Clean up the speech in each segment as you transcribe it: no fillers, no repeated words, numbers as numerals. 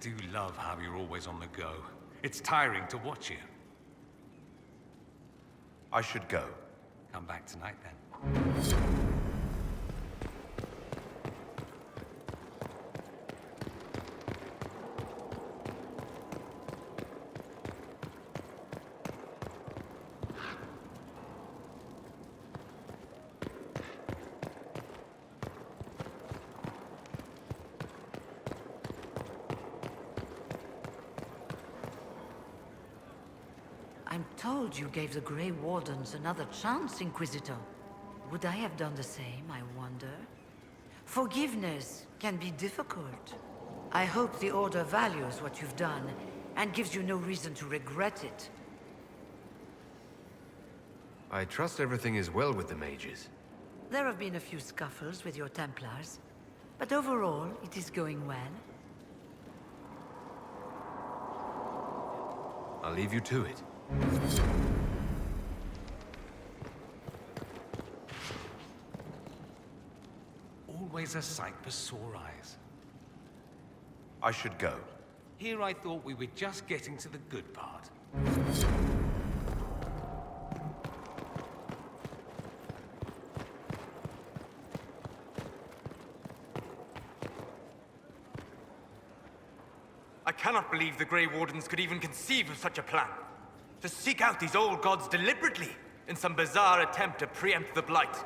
do love how you're always on the go. It's tiring to watch you. I should go. Come back tonight, then. I'm told you gave the Grey Wardens another chance, Inquisitor. Would I have done the same, I wonder? Forgiveness can be difficult. I hope the Order values what you've done, and gives you no reason to regret it. I trust everything is well with the mages. There have been a few scuffles with your Templars, but overall, it is going well. I'll leave you to it. Always a sight for sore eyes. I should go. Here I thought we were just getting to the good part. I cannot believe the Grey Wardens could even conceive of such a plan. To seek out these old gods deliberately, in some bizarre attempt to preempt the Blight.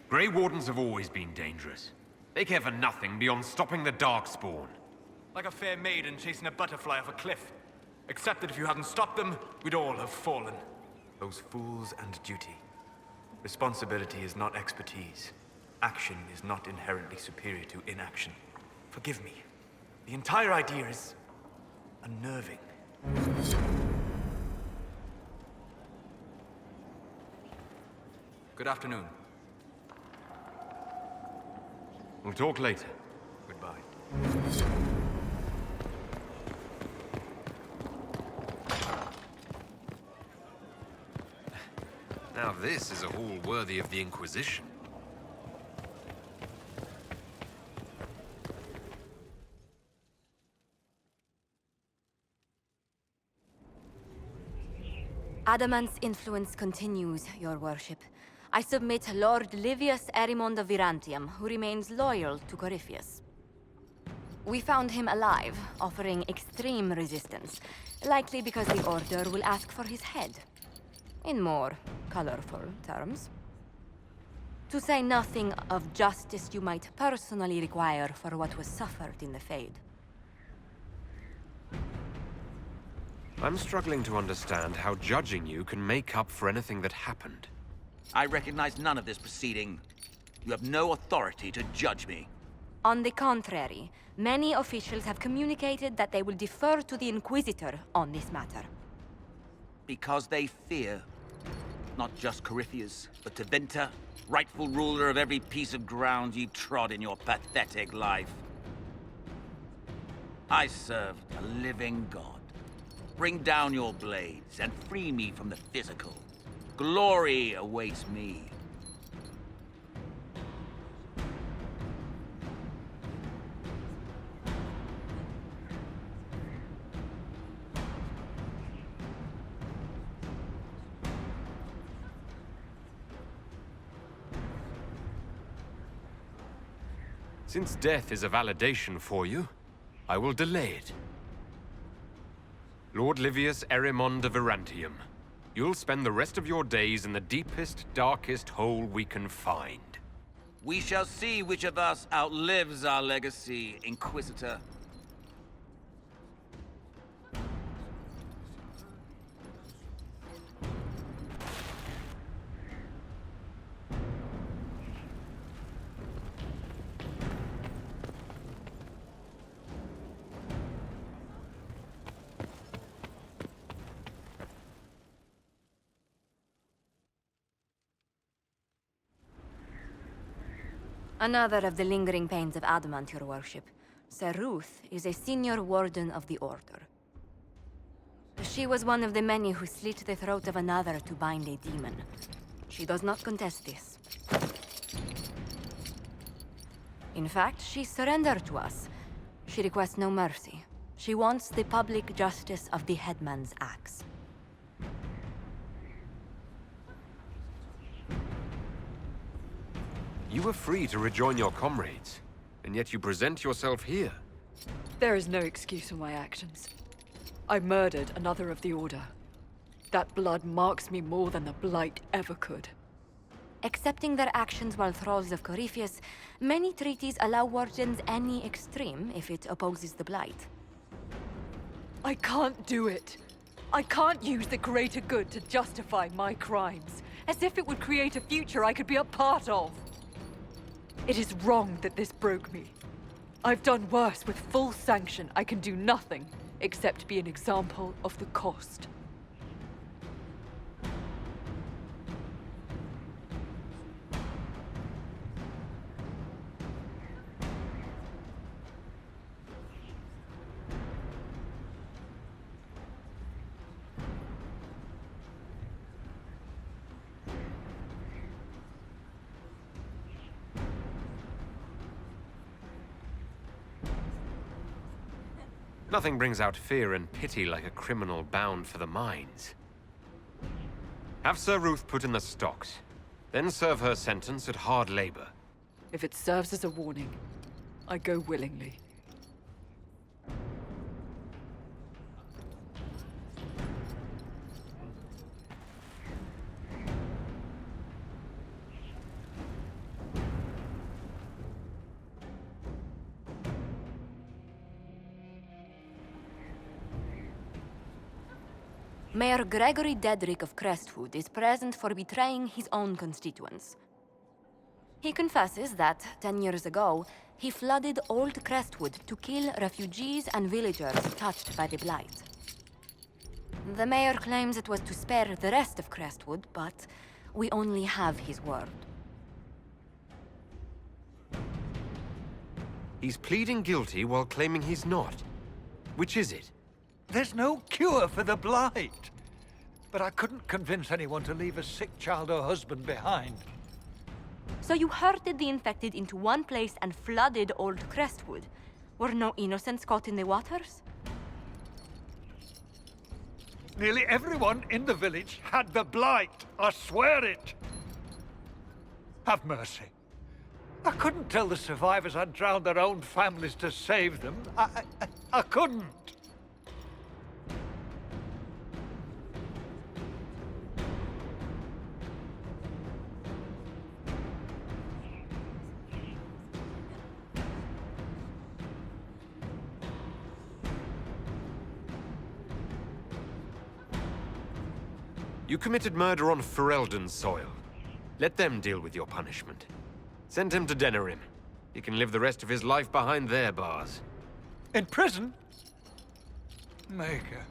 Grey Wardens have always been dangerous. They care for nothing beyond stopping the Darkspawn. Like a fair maiden chasing a butterfly off a cliff. Except that if you hadn't stopped them, we'd all have fallen. Those fools and duty. Responsibility is not expertise. Action is not inherently superior to inaction. Forgive me. The entire idea is unnerving. Good afternoon. We'll talk later. Goodbye. Now this is a hall worthy of the Inquisition. Adamant's influence continues, your worship. I submit Lord Livius Erimond of Virantium, who remains loyal to Corypheus. We found him alive, offering extreme resistance, likely because the Order will ask for his head. In more colorful terms. To say nothing of justice you might personally require for what was suffered in the Fade. I'm struggling to understand how judging you can make up for anything that happened. I recognize none of this proceeding. You have no authority to judge me. On the contrary, many officials have communicated that they will defer to the Inquisitor on this matter. Because they fear. Not just Corypheus, but Tevinter, rightful ruler of every piece of ground you trod in your pathetic life. I serve a living god. Bring down your blades and free me from the physical. Glory awaits me. Since death is a validation for you, I will delay it. Lord Livius Erimond of Virantium, you'll spend the rest of your days in the deepest, darkest hole we can find. We shall see which of us outlives our legacy, Inquisitor. Another of the lingering pains of adamant, your worship. Sir Ruth is a senior warden of the Order. She was one of the many who slit the throat of another to bind a demon. She does not contest this. In fact, she surrendered to us. She requests no mercy. She wants the public justice of the headman's axe. You were free to rejoin your comrades, and yet you present yourself here. There is no excuse for my actions. I murdered another of the Order. That blood marks me more than the Blight ever could. Accepting their actions while thralls of Corypheus, many treaties allow wardens any extreme if it opposes the Blight. I can't do it. I can't use the greater good to justify my crimes, as if it would create a future I could be a part of. It is wrong that this broke me. I've done worse. With full sanction, I can do nothing except be an example of the cost. Nothing brings out fear and pity like a criminal bound for the mines. Have Sir Ruth put in the stocks, then serve her sentence at hard labor. If it serves as a warning, I go willingly. Mayor Gregory Dedrick of Crestwood is present for betraying his own constituents. He confesses that, 10 years ago, he flooded Old Crestwood to kill refugees and villagers touched by the Blight. The mayor claims it was to spare the rest of Crestwood, but we only have his word. He's pleading guilty while claiming he's not. Which is it? There's no cure for the Blight. But I couldn't convince anyone to leave a sick child or husband behind. So you herded the infected into one place and flooded Old Crestwood. Were no innocents caught in the waters? Nearly everyone in the village had the Blight. I swear it. Have mercy. I couldn't tell the survivors I'd drowned their own families to save them. I couldn't. You committed murder on Ferelden's soil. Let them deal with your punishment. Send him to Denerim. He can live the rest of his life behind their bars. In prison? Maker.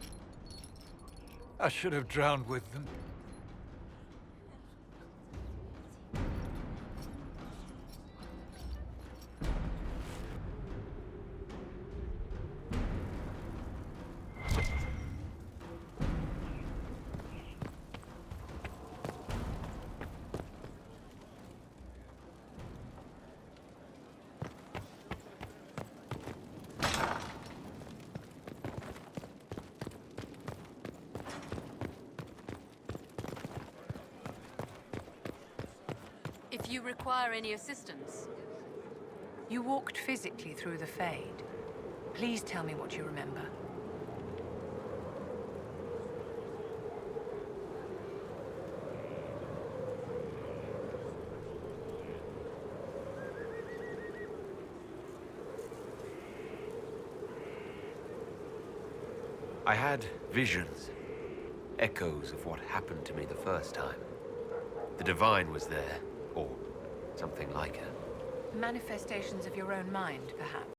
I should have drowned with them. If you require any assistance, you walked physically through the Fade. Please tell me what you remember. I had visions, echoes of what happened to me the first time. The Divine was there, or something like her. Manifestations of your own mind, perhaps?